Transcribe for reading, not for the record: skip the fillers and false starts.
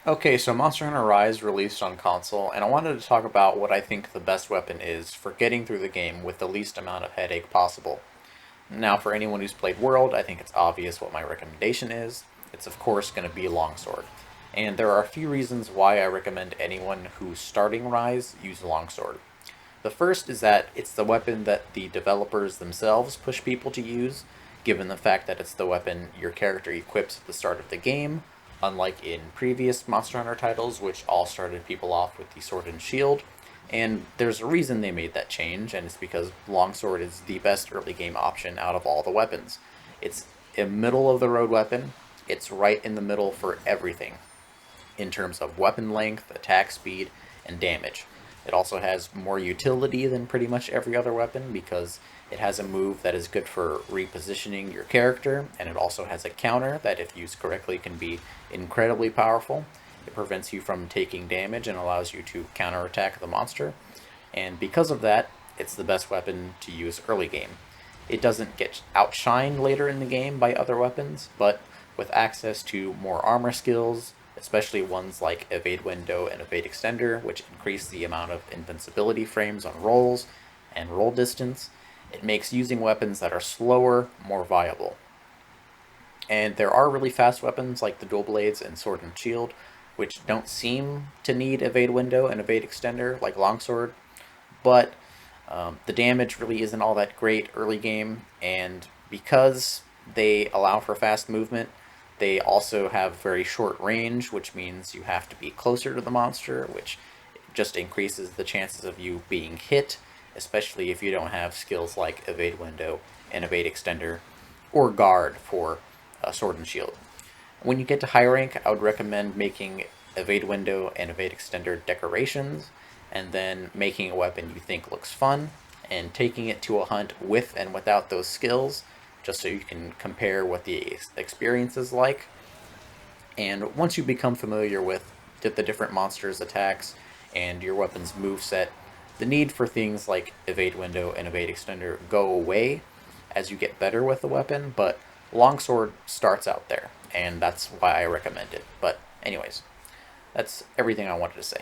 Okay, so Monster Hunter Rise released on console, and I wanted to talk about what I think the best weapon is for getting through the game with the least amount of headache possible. Now, for anyone who's played World, I think it's obvious what my recommendation is. It's, of course, going to be Longsword. And there are a few reasons why I recommend anyone who's starting Rise use Longsword. The first is that it's the weapon that the developers themselves push people to use, given the fact that it's the weapon your character equips at the start of the game, unlike in previous Monster Hunter titles, which all started people off with the sword and shield. And there's a reason they made that change, and it's because Longsword is the best early game option out of all the weapons. It's a middle of the road weapon, it's right in the middle for everything in terms of weapon length, attack speed, and damage. It also has more utility than pretty much every other weapon because it has a move that is good for repositioning your character, and it also has a counter that, if used correctly, can be incredibly powerful. It prevents you from taking damage and allows you to counterattack the monster, and because of that, it's the best weapon to use early game. It doesn't get outshined later in the game by other weapons, but with access to more armor skills, especially ones like Evade Window and Evade Extender, which increase the amount of invincibility frames on rolls and roll distance, it makes using weapons that are slower more viable. And there are really fast weapons like the Dual Blades and Sword and Shield, which don't seem to need Evade Window and Evade Extender like Longsword, but the damage really isn't all that great early game, and because they allow for fast movement, they also have very short range, which means you have to be closer to the monster, which just increases the chances of you being hit, especially if you don't have skills like Evade Window and Evade Extender, or Guard for Sword and Shield. When you get to high rank, I would recommend making Evade Window and Evade Extender decorations, and then making a weapon you think looks fun, and taking it to a hunt with and without those skills, just so you can compare what the experience is like. And once you become familiar with the different monsters' attacks and your weapon's move set, the need for things like Evade Window and Evade Extender go away as you get better with the weapon, but Longsword starts out there, and that's why I recommend it. But anyways, that's everything I wanted to say.